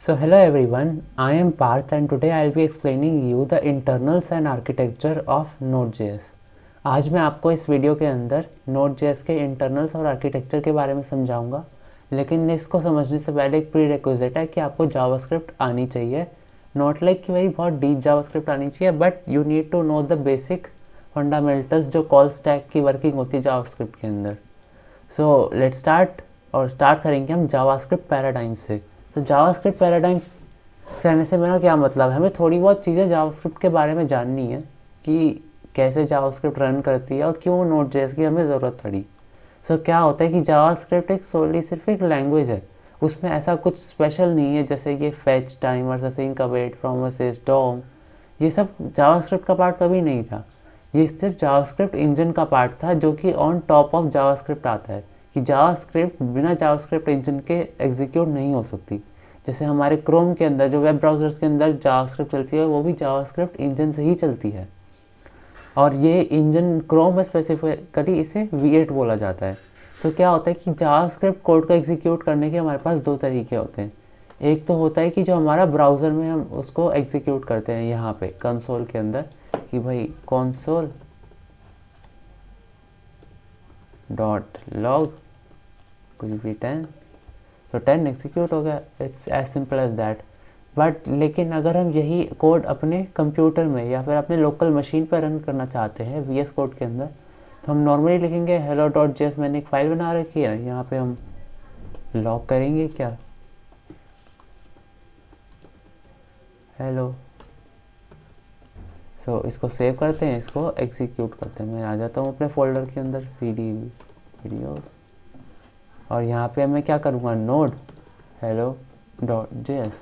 So hello everyone, I am Parth and today I'll be explaining you the internals and architecture of Node.js। आज मैं आपको इस video के अंदर Node.js के इंटरनल्स और आर्किटेक्चर के बारे में समझाऊंगा, लेकिन इसको समझने से पहले एक प्री रिक्विजिट है कि आपको जावास्क्रिप्ट आनी चाहिए। नॉट लाइक कि भाई बहुत डीप जावास्क्रिप्ट आनी चाहिए, but you need to know the basic fundamentals जो कॉल स्टैक की वर्किंग होती है जावास्क्रिप्ट के अंदर। सो लेट्स स्टार्ट और स्टार्ट करेंगे हम जावास्क्रिप्ट पैराडाइम से। तो जावास्क्रिप्ट पैराडाइम कहने से मेरा क्या मतलब है, हमें थोड़ी बहुत चीज़ें जावास्क्रिप्ट के बारे में जाननी है कि कैसे जावास्क्रिप्ट रन करती है और क्यों Node.js की हमें ज़रूरत पड़ी। सो क्या होता है कि जावास्क्रिप्ट एक सोली सिर्फ एक लैंग्वेज है, उसमें ऐसा कुछ स्पेशल नहीं है जैसे कि fetch, timer, async, await, promises, DOM. ये सब जावास्क्रिप्ट का पार्ट कभी नहीं था। ये सिर्फ जावास्क्रिप्ट इंजन का पार्ट था जो कि ऑन टॉप ऑफ जावास्क्रिप्ट आता है, कि जावास्क्रिप्ट बिना जावास्क्रिप्ट इंजन के एग्जीक्यूट नहीं हो सकती। जैसे हमारे क्रोम के अंदर जो वेब ब्राउज़र्स के अंदर जावास्क्रिप्ट चलती है वो भी जावास्क्रिप्ट इंजन से ही चलती है। और ये इंजन क्रोम में स्पेसिफिकली इसे V8 बोला जाता है। सो क्या होता है कि जावास्क्रिप्ट कोड को एग्जीक्यूट करने के हमारे पास दो तरीके होते हैं। एक तो होता है कि जो हमारा ब्राउज़र में हम उसको एग्जीक्यूट करते हैं यहाँ पे कंसोल के अंदर, कि भाई कंसोल डॉट लॉग कुछ भी 10, तो 10 एग्जीक्यूट हो गया। It's as simple as that. But लेकिन अगर हम यही कोड अपने कंप्यूटर में या फिर अपने लोकल मशीन पर रन करना चाहते हैं VS कोड के अंदर, तो हम नॉर्मली लिखेंगे hello.js। मैंने एक फ़ाइल बना रखी है, यहाँ पे हम लॉग करेंगे क्या, हेलो। सो इसको सेव करते हैं, इसको एग्जीक्यूट करते हैं। मैं आ जाता हूँ अपने फोल्डर के अंदर CD वीडियोस, और यहाँ पे मैं क्या करूँगा, नोड hello.js।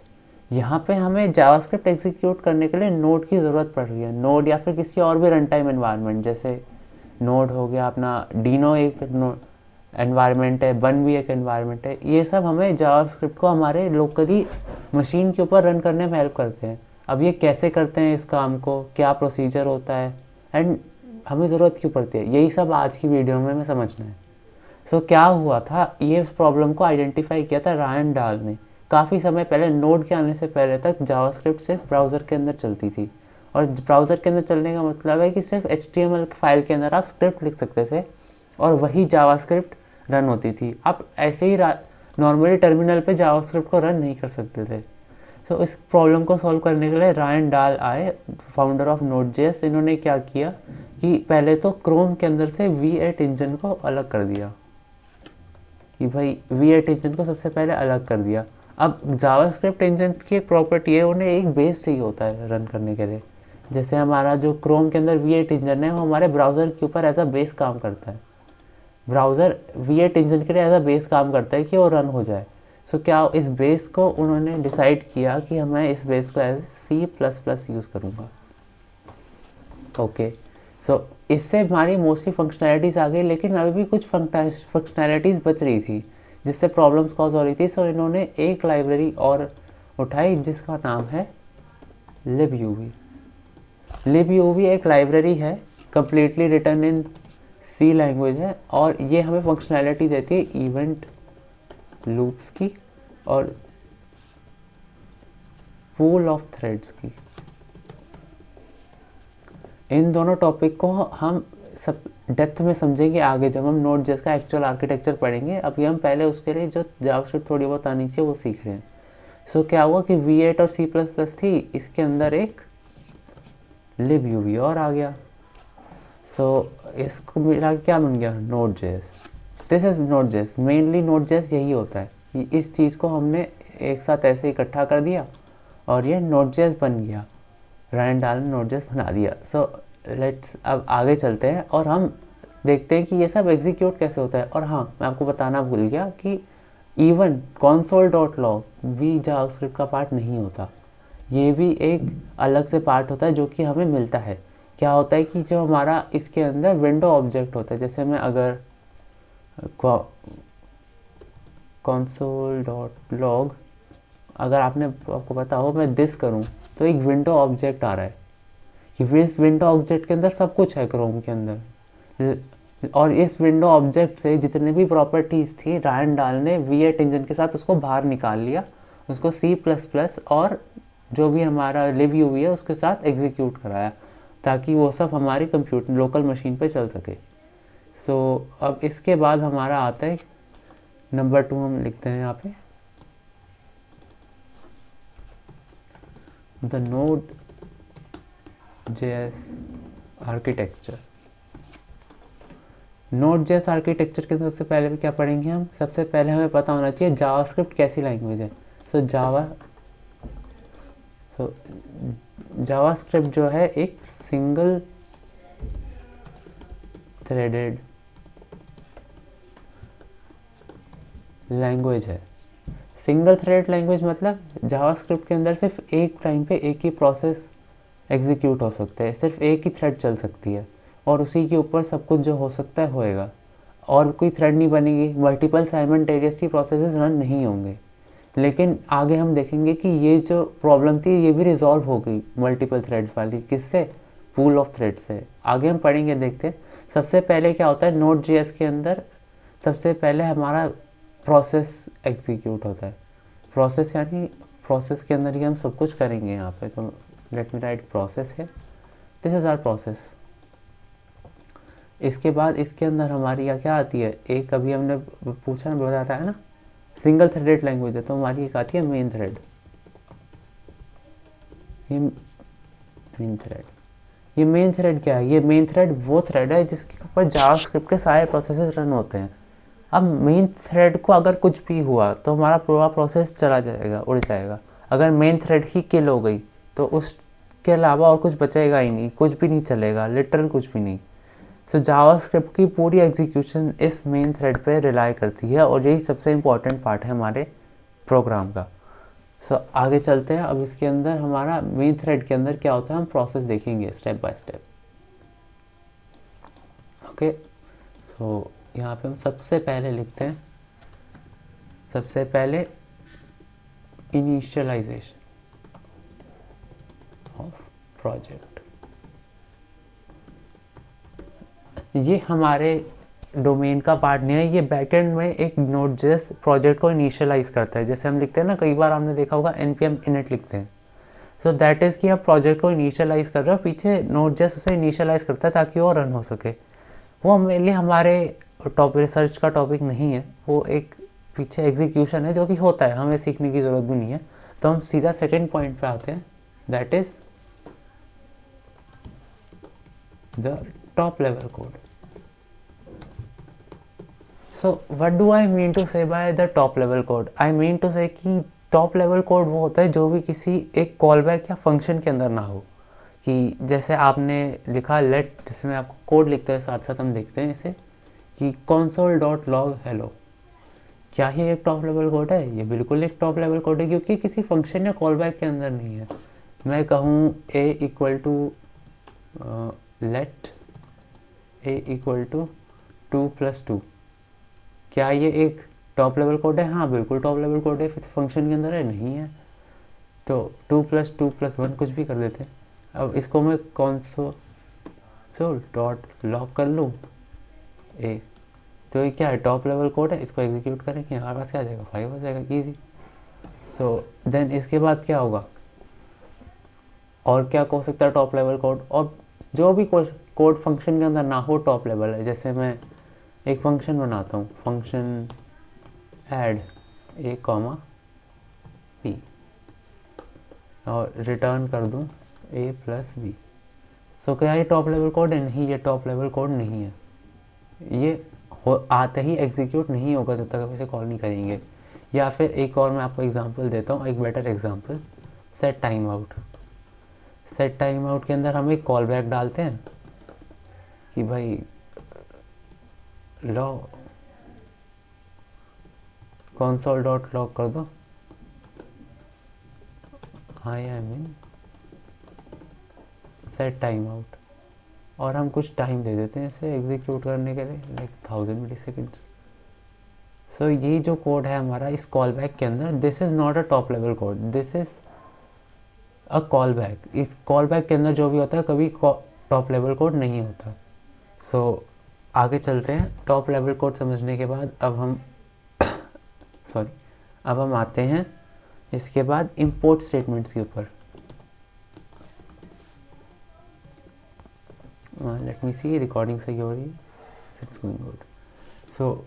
यहाँ पे हमें जावास्क्रिप्ट एग्जीक्यूट करने के लिए नोड की ज़रूरत पड़ रही है। नोड या फिर किसी और भी रन टाइम एनवायरनमेंट, जैसे नोड हो गया अपना, डीनो एक एनवायरनमेंट है, बन भी एक एनवायरनमेंट है। ये सब हमें जावास्क्रिप्ट को हमारे लोकली मशीन के ऊपर रन करने में हेल्प करते हैं। अब ये कैसे करते हैं इस काम को, क्या प्रोसीजर होता है एंड हमें ज़रूरत क्यों पड़ती है, यही सब आज की वीडियो में हमें समझना है। सो क्या हुआ था, ये इस प्रॉब्लम को आइडेंटिफाई किया था रायन डाल ने काफ़ी समय पहले। नोड के आने से पहले तक जावास्क्रिप्ट सिर्फ ब्राउज़र के अंदर चलती थी, और ब्राउज़र के अंदर चलने का मतलब है कि सिर्फ HTML फाइल के अंदर आप स्क्रिप्ट लिख सकते थे और वही जावास्क्रिप्ट रन होती थी। आप ऐसे ही नॉर्मली टर्मिनल पे जावास्क्रिप्ट को रन नहीं कर सकते थे। सो इस प्रॉब्लम को सॉल्व करने के लिए रायन डाल आए, फाउंडर ऑफ Node.js। इन्होंने क्या किया कि पहले तो क्रोम के अंदर से V8 इंजन को अलग कर दिया, कि भाई V8 इंजन को सबसे पहले अलग कर दिया। अब जावास्क्रिप्ट इंजन की एक प्रॉपर्टी है, उन्हें एक बेस चाहिए होता है रन करने के लिए। जैसे हमारा जो क्रोम के अंदर V8 इंजन है वो हमारे ब्राउज़र के ऊपर एज अ बेस काम करता है। ब्राउज़र V8 इंजन के लिए एज अ बेस काम करता है कि वो रन हो जाए। सो क्या इस बेस को उन्होंने डिसाइड किया कि मैं इस बेस को एज C++ यूज़ करूँगा। ओके, सो इससे हमारी मोस्टली फंक्शनैलिटीज़ आ गई, लेकिन अभी भी कुछ फंक्शनैलिटीज़ बच रही थी जिससे प्रॉब्लम्स कॉज हो रही थी। सो इन्होंने एक लाइब्रेरी और उठाई जिसका नाम है libuv। libuv एक लाइब्रेरी है, completely written in C language है, और ये हमें फंक्शनैलिटी देती है इवेंट लूप्स की और पूल ऑफ थ्रेड्स की। इन दोनों टॉपिक को हम सब डेप्थ में समझेंगे आगे जब हम Node.js का एक्चुअल आर्किटेक्चर पढ़ेंगे। अभी हम पहले उसके लिए जो जावास्क्रिप्ट थोड़ी बहुत आनी चाहिए वो सीख रहे हैं। सो क्या हुआ कि V8 और C++ थी, इसके अंदर एक libuv और आ गया। सो इसको मिला के क्या बन गया, Node.js। This is Node.js। Mainly Node.js यही होता है कि इस चीज़ को हमने एक साथ ऐसे इकट्ठा कर दिया और ये Node.js बन गया। रायन डाल ने Node.js बना दिया। सो लेट्स अब आगे चलते हैं और हम देखते हैं कि ये सब एग्जीक्यूट कैसे होता है। और हाँ, मैं आपको बताना भूल गया कि इवन console.log भी जावास्क्रिप्ट का पार्ट नहीं होता। ये भी एक अलग से पार्ट होता है जो कि हमें मिलता है। क्या होता है कि जो हमारा इसके अंदर विंडो ऑब्जेक्ट होता है, जैसे मैं अगर console.log अगर आपको पता हो मैं दिस करूं तो एक विंडो ऑब्जेक्ट आ रहा है कि इस विंडो ऑब्जेक्ट के अंदर सब कुछ है क्रोम के अंदर। और इस विंडो ऑब्जेक्ट से जितने भी प्रॉपर्टीज़ थी रायन डाल ने V8 इंजन के साथ उसको बाहर निकाल लिया उसको C++ और जो भी हमारा libUV है उसके साथ एग्जीक्यूट कराया, ताकि वो सब हमारी कंप्यूटर लोकल मशीन पे चल सके। सो अब इसके बाद हमारा आता है नंबर 2, हम लिखते हैं यहाँ पे the Node.js architecture. Node.js architecture के सबसे पहले क्या पढ़ेंगे हम? सबसे पहले हमें पता होना चाहिए जावास्क्रिप्ट कैसी लैंग्वेज है। जावास्क्रिप्ट जो है एक सिंगल थ्रेडेड लैंग्वेज है। सिंगल थ्रेड लैंग्वेज मतलब जावास्क्रिप्ट के अंदर सिर्फ एक टाइम पे एक ही प्रोसेस एग्जीक्यूट हो सकता है, सिर्फ एक ही थ्रेड चल सकती है और उसी के ऊपर सब कुछ जो हो सकता है होएगा, और कोई थ्रेड नहीं बनेगी, मल्टीपल साइमल्टेनियसली प्रोसेसेस रन नहीं होंगे। लेकिन आगे हम देखेंगे कि ये जो प्रॉब्लम थी ये भी रिजॉल्व हो गई मल्टीपल थ्रेड्स वाली। किससे? पूल ऑफ थ्रेड से। आगे हम पढ़ेंगे, देखते हैं। सबसे पहले क्या होता है Node.js के अंदर? सबसे पहले हमारा प्रोसेस एग्जीक्यूट होता है। प्रोसेस यानी प्रोसेस के अंदर ही हम सब कुछ करेंगे यहाँ पे। तो लेट मी राइट प्रोसेस है, दिस इज आवर प्रोसेस। इसके बाद इसके अंदर हमारी क्या आती है? एक अभी हमने पूछा ना, बताया है ना, सिंगल थ्रेडेड लैंग्वेज है, तो हमारी एक आती है मेन थ्रेड। ये मेन थ्रेड क्या है? ये मेन थ्रेड वो थ्रेड है जिसके ऊपर जावास्क्रिप्ट के सारे प्रोसेसेस रन होते हैं। अब मेन थ्रेड को अगर कुछ भी हुआ तो हमारा पूरा प्रोसेस चला जाएगा, उड़ जाएगा। अगर मेन थ्रेड ही किल हो गई तो उसके अलावा और कुछ बचेगा ही नहीं, कुछ भी नहीं चलेगा, लिटरल कुछ भी नहीं। सो जावास्क्रिप्ट की पूरी एग्जीक्यूशन इस मेन थ्रेड पे रिलाई करती है और यही सबसे इम्पॉर्टेंट पार्ट है हमारे प्रोग्राम का। सो आगे चलते हैं। अब इसके अंदर हमारा मेन थ्रेड के अंदर क्या होता है हम प्रोसेस देखेंगे स्टेप बाय स्टेप। ओके, सो यहाँ पे हम सबसे पहले लिखते हैं, सबसे पहले इनिशियलाइजेशन ऑफ प्रोजेक्ट। ये हमारे डोमेन का पार्ट नहीं है, ये बैकएंड में एक Node.js प्रोजेक्ट को इनिशियलाइज करता है। जैसे हम लिखते हैं ना, कई बार आपने देखा होगा npm init लिखते हैं। सो दैट इज़ कि आप प्रोजेक्ट को इनिशियलाइज कर रहे हो, पीछे Node.js उसे इनिशियलाइज करता है ताकि वो रन हो सके। वो मेनली हमारे टॉपिक रिसर्च का टॉपिक नहीं है, वो एक पीछे एग्जीक्यूशन है जो कि होता है, हमें सीखने की ज़रूरत भी नहीं है। तो हम सीधा सेकेंड पॉइंट पे आते हैं, that is the top level code. So what do I mean to say by the top level code? I mean to say कि टॉप लेवल कोड वो होता है जो भी किसी एक कॉल बैक या फंक्शन के अंदर ना हो। कि जैसे आपने लिखा लेट, जैसे मैं आपको कोड लिखते हैं साथ साथ हम देखते हैं इसे, कि console.log hello, क्या ये एक टॉप लेवल कोड है? ये बिल्कुल एक टॉप लेवल कोड है, क्योंकि किसी फंक्शन या कॉल बैक के अंदर नहीं है। मैं कहूँ a equal to let a equal to 2+2, क्या ये एक टॉप लेवल कोड है? हाँ बिल्कुल टॉप लेवल कोड है। इस फंक्शन के अंदर है? नहीं है। तो 2+2+1 कुछ भी कर देते हैं। अब इसको मैं console.log कर लूँ ए, तो ये क्या है? टॉप लेवल कोड है। इसको एग्जीक्यूट करेंगे, हमारे पास क्या आ जाएगा? 5 हो जाएगा, ईजी। सो देन इसके बाद क्या होगा? और क्या हो सकता है टॉप लेवल कोड? और जो भी कोड फंक्शन के अंदर ना हो टॉप लेवल है। जैसे मैं एक फंक्शन बनाता हूँ, फंक्शन ऐड a, b और रिटर्न कर दूँ a+b। सो क्या ये टॉप लेवल कोड है? नहीं, ये टॉप लेवल कोड नहीं है। ये आते ही एग्जीक्यूट नहीं होगा जब तक आप इसे कॉल नहीं करेंगे। या फिर एक और मैं आपको एग्जांपल देता हूँ, एक better example, set time out. Set time out के अंदर हम एक कॉल बैक डालते हैं कि भाई लॉ console.log कर दो I am in set time out, और हम कुछ टाइम दे देते हैं इसे एग्जीक्यूट करने के लिए, लाइक 1000 मिलीसेकेंड्स। सो ये जो कोड है हमारा इस कॉल बैक के अंदर, this is not a top level code, this is a call back. इस कॉल बैक के अंदर जो भी होता है कभी टॉप लेवल कोड नहीं होता। सो आगे चलते हैं। टॉप लेवल कोड समझने के बाद अब हम अब हम आते हैं इसके बाद इंपोर्ट स्टेटमेंट्स के ऊपर, लेट मी सी रिकॉर्डिंग सही हो रही है, it's going good. So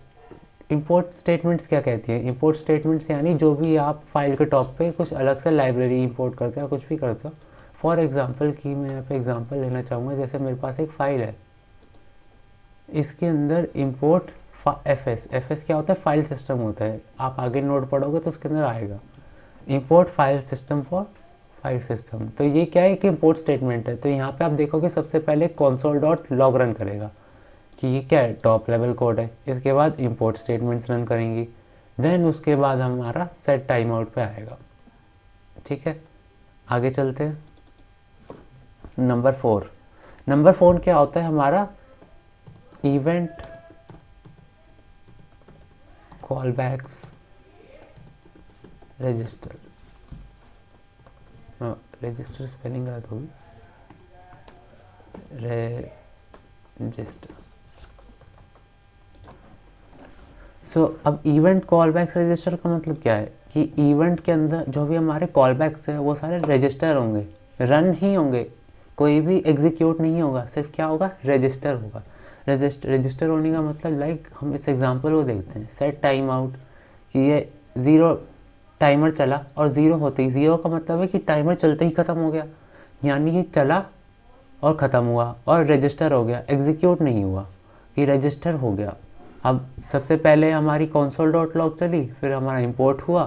import statements क्या कहती है? इंपोर्ट स्टेटमेंट्स यानी जो भी आप फाइल के टॉप पे कुछ अलग से लाइब्रेरी इंपोर्ट करते हो, कुछ भी करते हो। फॉर एग्जांपल कि मैं यहाँ पे एग्जांपल लेना चाहूँगा, जैसे मेरे पास एक फ़ाइल है, इसके अंदर इंपोर्ट एफ एस क्या होता है? फाइल सिस्टम होता है। आप आगे नोट पढ़ोगे तो उसके अंदर आएगा import file system for file system. तो ये क्या है कि इंपोर्ट स्टेटमेंट है। तो यहाँ पे आप देखोगे सबसे पहले console.log रन करेगा कि ये क्या है, टॉप लेवल कोड है। इसके बाद इंपोर्ट स्टेटमेंट्स रन करेंगी, देन उसके बाद हमारा सेट टाइम आउट पे आएगा। ठीक है, आगे चलते हैं। नंबर 4 क्या होता है हमारा? Event callbacks register. Register spelling गलत होगी, रजिस्टर। सो अब इवेंट कॉलबैक्स रजिस्टर का मतलब क्या है कि इवेंट के अंदर जो भी हमारे कॉलबैक्स हैं वो सारे रजिस्टर होंगे, रन ही होंगे, कोई भी एग्जीक्यूट नहीं होगा, सिर्फ क्या होगा? रजिस्टर होगा। रजिस्टर होने का मतलब लाइक हम इस एग्जांपल को देखते हैं, सेट टाइम आउट, कि ये 0 टाइमर चला और 0 होते ही, 0 का मतलब है कि टाइमर चलते ही ख़त्म हो गया, यानी ये चला और ख़त्म हुआ और रजिस्टर हो गया, एग्जीक्यूट नहीं हुआ, कि रजिस्टर हो गया। अब सबसे पहले हमारी console.log चली, फिर हमारा इंपोर्ट हुआ,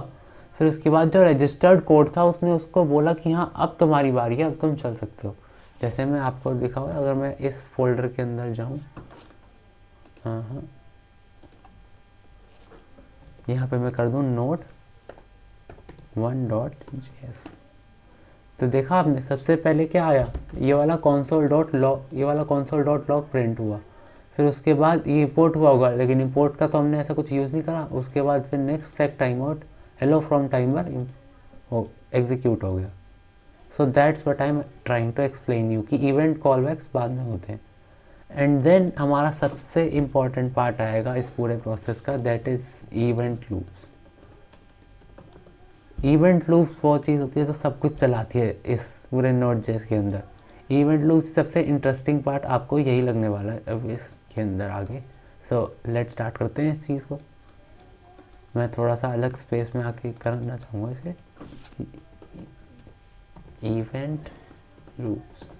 फिर उसके बाद जो रजिस्टर्ड कोड था उसने उसको बोला कि हाँ अब तुम्हारी बारी है, अब तुम चल सकते हो। जैसे मैं आपको दिखाऊँ, अगर मैं इस फोल्डर के अंदर जाऊँ, हाँ, यहाँ पे मैं कर दूँ node1.js, तो देखा आपने सबसे पहले क्या आया? ये वाला console.log प्रिंट हुआ। फिर उसके बाद ये इंपोर्ट हुआ होगा, लेकिन इंपोर्ट का तो हमने ऐसा कुछ यूज़ नहीं करा। उसके बाद फिर next set time out hello from timer हो एग्जीक्यूट हो गया। So that's what I am trying to explain you कि इवेंट कॉलबैक्स बाद में होते हैं। एंड देन हमारा सबसे इम्पॉर्टेंट पार्ट आएगा इस पूरे प्रोसेस का, that is event loops. Event loops वो चीज़ होती है जो सब कुछ चलाती है इस पूरे Node.js के अंदर। इवेंट लूप्स सबसे इंटरेस्टिंग पार्ट आपको यही लगने वाला है अब इसके अंदर आगे। सो लेट स्टार्ट करते हैं इस चीज़ को। मैं थोड़ा सा अलग स्पेस में आके करना चाहूँगा इसे। Event loops.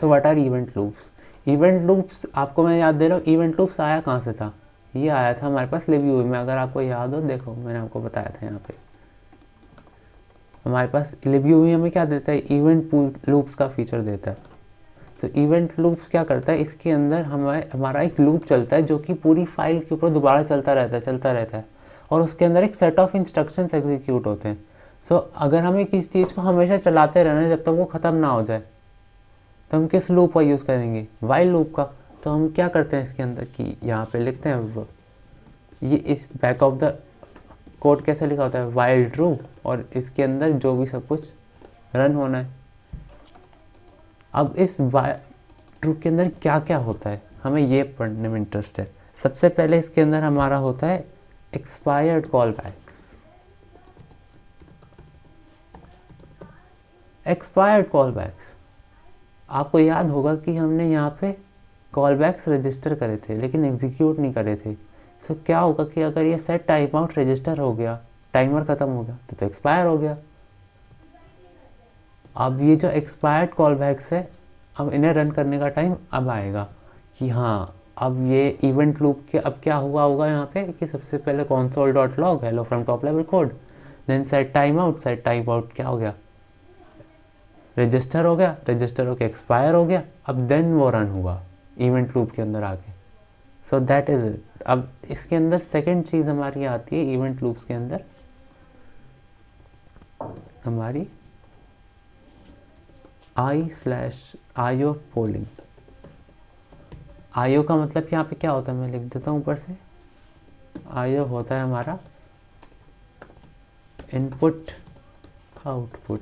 So what are event loops? Event loops आपको मैं याद दे रहा हूँ, इवेंट लूप्स आया कहाँ से था? ये आया था हमारे पास लिब्यूवी में, अगर आपको याद हो, देखो मैंने आपको बताया था यहाँ पे हमारे पास लिब्यूवी हमें क्या देता है? इवेंट लूप्स का फीचर देता है। तो इवेंट लूप्स क्या करता है? इसके अंदर हमारा एक लूप चलता है जो कि पूरी फाइल के ऊपर दोबारा चलता रहता है और उसके अंदर एक सेट ऑफ इंस्ट्रक्शंस एग्जीक्यूट होते हैं। सो अगर हमें किसी चीज़ को हमेशा चलाते रहना है जब तक वो ख़त्म ना हो जाए, तो हम किस लूप का यूज़ करेंगे? वाइल लूप का। तो हम क्या करते हैं इसके अंदर कि यहाँ पे लिखते हैं वो, ये इस बैक ऑफ द कोड कैसे लिखा होता है? वाइल ट्रू, और इसके अंदर जो भी सब कुछ रन होना है। अब इस वाइल ट्रू के अंदर क्या क्या होता है हमें ये पढ़ने में इंटरेस्ट है। सबसे पहले इसके अंदर हमारा होता है expired callbacks. Expired callbacks, आपको याद होगा कि हमने यहाँ पे कॉल बैक्स रजिस्टर करे थे लेकिन एग्जीक्यूट नहीं करे थे। सो क्या होगा कि अगर ये सेट टाइम आउट रजिस्टर हो गया, टाइमर ख़त्म हो गया, तो एक्सपायर हो गया। अब ये जो एक्सपायर्ड कॉल बैक्स है, अब इन्हें रन करने का टाइम अब आएगा कि हाँ अब ये इवेंट लूप के अब क्या हुआ होगा यहाँ पे कि सबसे पहले console.log hello from top level code, then set time out क्या हो गया? रजिस्टर हो गया, रजिस्टर होके एक्सपायर हो गया, अब देन वो रन हुआ इवेंट लूप के अंदर आके। सो दैट इज़ इट। अब इसके अंदर सेकंड चीज़ हमारी आती है इवेंट लूप्स के अंदर, हमारी i/io पोलिंग। IO का मतलब यहाँ पे क्या होता है, मैं लिख देता हूँ ऊपर से। IO होता है हमारा इनपुट आउटपुट।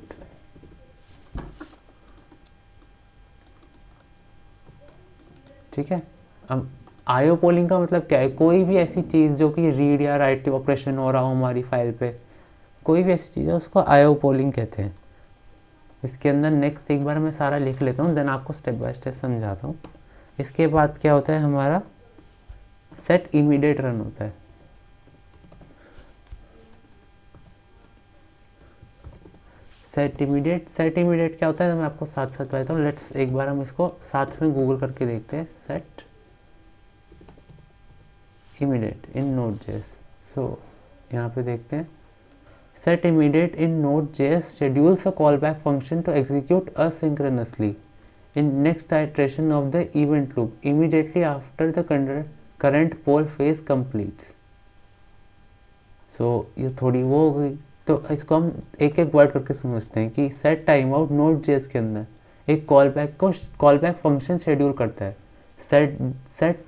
ठीक है, अब आईओ पोलिंग का मतलब क्या है, कोई भी ऐसी चीज़ जो कि रीड या राइट ऑपरेशन हो रहा हो हमारी फाइल पे, कोई भी ऐसी चीज़ है उसको आईओ पोलिंग कहते हैं। इसके अंदर नेक्स्ट एक बार मैं सारा लिख लेता हूँ, देन आपको स्टेप बाय स्टेप समझाता हूँ। इसके बाद क्या होता है, हमारा सेट इमीडिएट रन होता है। सेट इमीडिएट क्या होता है, मैं आपको साथ साथ बताता हूँ। लेट्स एक बार हम इसको साथ में गूगल करके देखते हैं, सेट इमीडिएट इन Node.js। सो यहाँ पे देखते हैं, set immediate in Node.js schedules a callback function to execute asynchronously in next iteration of the event loop immediately after the current poll phase completes। सो ये थोड़ी वो हो गई, तो इसको हम एक एक वर्ड करके समझते हैं कि सेट टाइम आउट Node.js के अंदर एक कॉलबैक फंक्शन शेड्यूल करता है। Set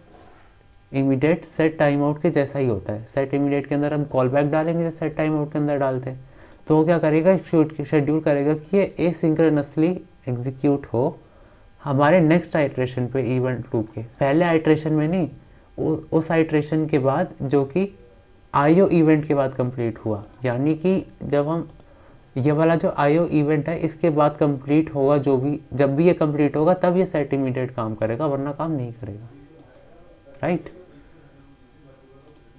immediate set time out के जैसा ही होता है। सेट इमीडिएट के अंदर हम कॉलबैक डालेंगे जैसे सेट टाइम आउट के अंदर डालते हैं, तो वो क्या करेगा, शेड्यूल करेगा कि ये एसिंक्रोनसली एग्जीक्यूट हो हमारे नेक्स्ट आइट्रेशन पे इवेंट लूप के। पहले आइट्रेशन में नहीं, उस आइट्रेशन के बाद जो कि आईओ इवेंट के बाद कंप्लीट हुआ। यानी कि जब हम ये वाला जो आईओ इवेंट है इसके बाद कंप्लीट होगा, जो भी जब भी ये कंप्लीट होगा तब ये सेट इमीडिएट काम करेगा, वरना काम नहीं करेगा, राइट।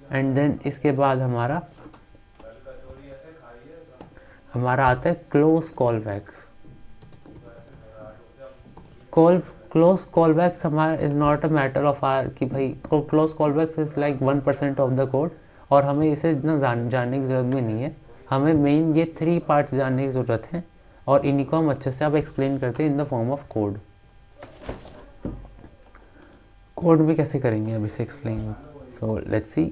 एंड देन इसके बाद हमारा आता है क्लोज कॉलबैक्स। क्लोज कॉलबैक्स हमारा is not a matter of are कि भाई close callbacks is like 1% of the code, और हमें इसे इतना जानने की ज़रूरत भी नहीं है। हमें मेन ये 3 पार्ट्स जानने की ज़रूरत है, और इन्हीं को हम अच्छे से अब एक्सप्लेन करते हैं in the form of code. Code भी कैसे करेंगे अब इसे एक्सप्लेन। So let's see.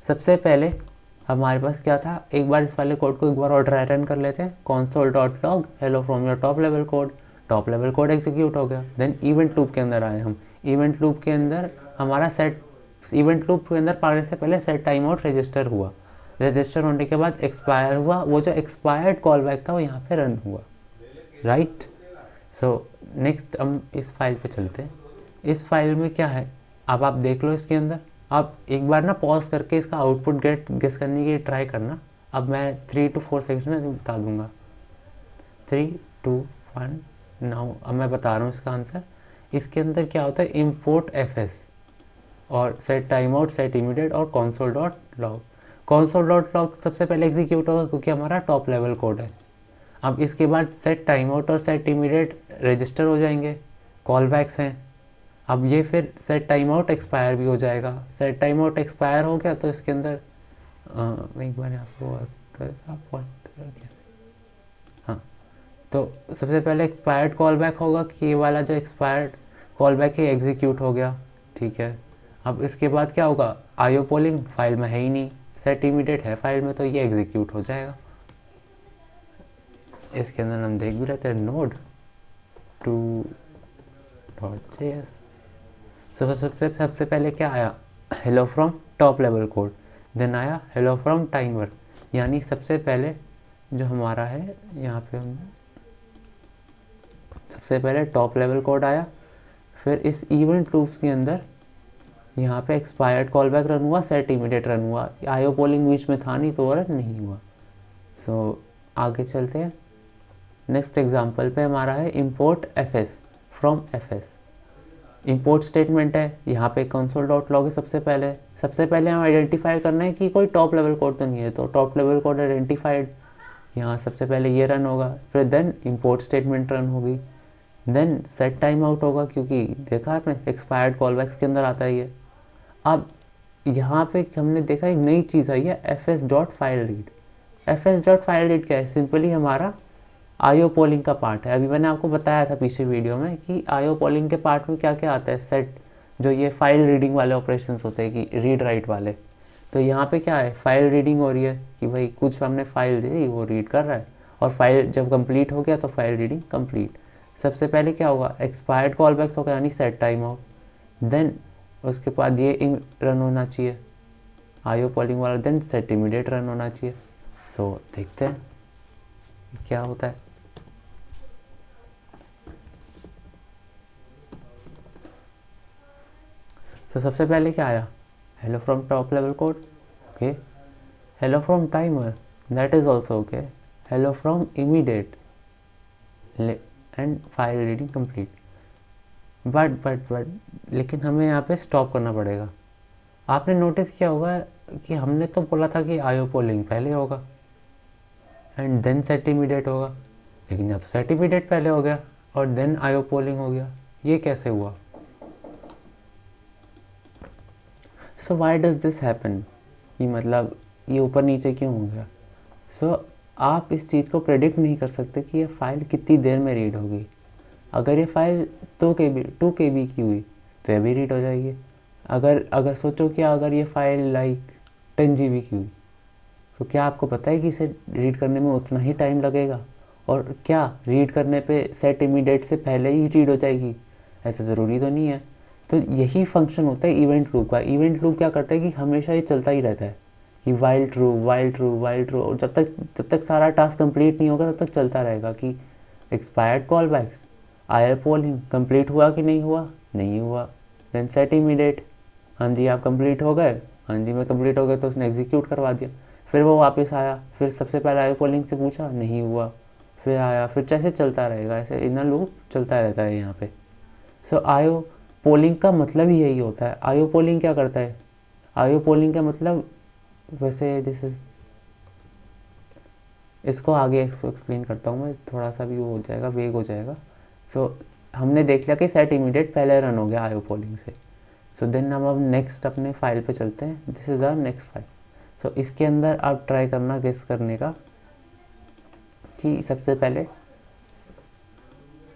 सबसे पहले हमारे पास क्या था, एक बार इस वाले कोड को एक बार और ड्राई रन कर लेते हैं। console.log hello from your top level code execute हो गया। देन इवेंट लूप के अंदर आए हम। इवेंट लूप के अंदर हमारा इवेंट लूप के अंदर पाने से पहले सेट टाइम आउट रजिस्टर हुआ। रजिस्टर होने के बाद एक्सपायर हुआ, वो जो एक्सपायर्ड कॉल बैक था वो यहाँ पे रन हुआ, राइट। सो नेक्स्ट हम इस फाइल पे चलते हैं। इस फाइल में क्या है अब आप देख लो। इसके अंदर आप एक बार ना पॉज करके इसका आउटपुट गेस करने की ट्राई करना। अब मैं 3 to 4 सेकंड में बता दूंगा। 3, 2, 1 नाउ। अब मैं बता रहा हूँ इसका आंसर। इसके अंदर क्या होता है, इम्पोर्ट fs और set time out, set immediate और console.log। console.log सबसे पहले एग्जीक्यूट होगा क्योंकि हमारा टॉप लेवल कोड है। अब इसके बाद सेट टाइम आउट और सेट इमीडिएट रजिस्टर हो जाएंगे, कॉल बैक्स हैं। अब ये फिर सेट टाइम आउट एक्सपायर भी हो जाएगा। सेट टाइम आउट एक्सपायर हो गया तो इसके अंदर एक बार आपको कैसे, हाँ, तो सबसे पहले एक्सपायर्ड कॉल बैक होगा कि ये वाला जो एक्सपायर्ड कॉल बैक है एग्जीक्यूट हो गया, ठीक है। अब इसके बाद क्या होगा, आईओ पोलिंग फाइल में है ही नहीं, सेट इमीडिएट है फाइल में, तो ये एग्जीक्यूट हो जाएगा। इसके अंदर हम देख भी लेते हैं node2.js। सबसे पहले क्या आया, hello from top level code. Then आया हेलो फ्रॉम टाइमर, यानी सबसे पहले जो हमारा है यहाँ पे हम सबसे पहले टॉप लेवल कोड आया। फिर इस इवेंट लूप्स के अंदर यहाँ पे एक्सपायर्ड कॉल बैक रन हुआ, सेट इमीडिएट रन हुआ। आईओ पोलिंग बीच में था नहीं तो वो रन नहीं हुआ। सो आगे चलते हैं। नेक्स्ट एग्जांपल पे हमारा है import fs from fs। Import statement है, यहाँ पे console.log है। सबसे पहले हम आइडेंटिफाई करना है कि कोई टॉप लेवल कोड तो नहीं है, तो टॉप लेवल कोड आइडेंटिफाइड, यहाँ सबसे पहले ये रन होगा। फिर देन इंपोर्ट स्टेटमेंट रन होगी। देन सेट टाइम आउट होगा क्योंकि देखा आपने एक्सपायर्ड कॉलबैक्स के अंदर आता ही है। अब यहाँ पे हमने देखा एक नई चीज़ आई है fs.fileread। fs.fileread क्या है, सिंपली हमारा आईओ पोलिंग का पार्ट है। अभी मैंने आपको बताया था पीछे वीडियो में कि आईओ पोलिंग के पार्ट में क्या क्या आता है, सेट जो ये फाइल रीडिंग वाले ऑपरेशंस होते हैं कि रीड राइट वाले। तो यहाँ पे क्या है, फाइल रीडिंग हो रही है कि भाई कुछ हमने फाइल दी वो रीड कर रहा है, और फाइल जब कंप्लीट हो गया तो फाइल रीडिंग कंप्लीट। सबसे पहले क्या होगा, एक्सपायर्ड कॉल बैक्स होगा यानी सेट टाइम आउट। देन उसके बाद ये रन होना चाहिए आईओ पोलिंग वाला, देन सेट इमीडिएट रन होना चाहिए। सो देखते हैं क्या होता है। तो सबसे पहले क्या आया, hello from top level code, okay, hello from timer, that is also okay, hello from immediate and file reading complete. But लेकिन हमें यहाँ पे स्टॉप करना पड़ेगा। आपने नोटिस किया होगा कि हमने तो बोला था कि आयो पोलिंग पहले होगा एंड देन सेट इमीडिएट होगा, लेकिन यहाँ तो सेट इमीडिएट पहले हो गया और देन आयो पोलिंग हो गया। ये कैसे हुआ? सो वाई डज दिस हैपन, कि मतलब ये ऊपर नीचे क्यों हो गया? सो आप इस चीज़ को प्रेडिक्ट नहीं कर सकते कि ये फाइल कितनी देर में रीड होगी। अगर ये फाइल 2 KB की हुई तो ये भी रीड हो जाएगी। अगर अगर सोचो कि अगर ये फाइल लाइक 10 GB की हुई, तो क्या आपको पता है कि इसे रीड करने में उतना ही टाइम लगेगा? और क्या रीड करने पे सेट इमीडिएट से पहले ही रीड हो जाएगी? ऐसा ज़रूरी तो नहीं है। तो यही फंक्शन होता है इवेंट लूप का। इवेंट लूप क्या करता है कि हमेशा ये चलता ही रहता है कि while true while true while true, और जब तक सारा टास्क कंप्लीट नहीं होगा तब तक चलता रहेगा कि एक्सपायर्ड कॉल बैक्स, आयर पोलिंग कंप्लीट हुआ कि नहीं हुआ, नहीं हुआ, देन सेट इमीडिएट, हाँ जी आप कंप्लीट हो गए, हाँ जी मैं कंप्लीट हो गया, तो उसने एग्जीक्यूट करवा दिया। फिर वो वापस आया, फिर सबसे पहले आयो पोलिंग से पूछा, नहीं हुआ, फिर आया, फिर जैसे चलता रहेगा, ऐसे इनर लूप चलता रहता है यहाँ पे। सो आयो पोलिंग का मतलब ही यही होता है। आयो पोलिंग क्या करता है? आयो पोलिंग का मतलब, वैसे दिस इज, इसको आगे एक्सप्लेन करता हूँ मैं, थोड़ा सा भी वो हो जाएगा, वेग हो जाएगा। सो हमने देख लिया कि सेट इमीडिएट पहले रन हो गया आयो पोलिंग से। सो देन हम अब नेक्स्ट अपने फाइल पे चलते हैं। This is our next file. So इसके अंदर आप ट्राई करना गेस करने का कि सबसे पहले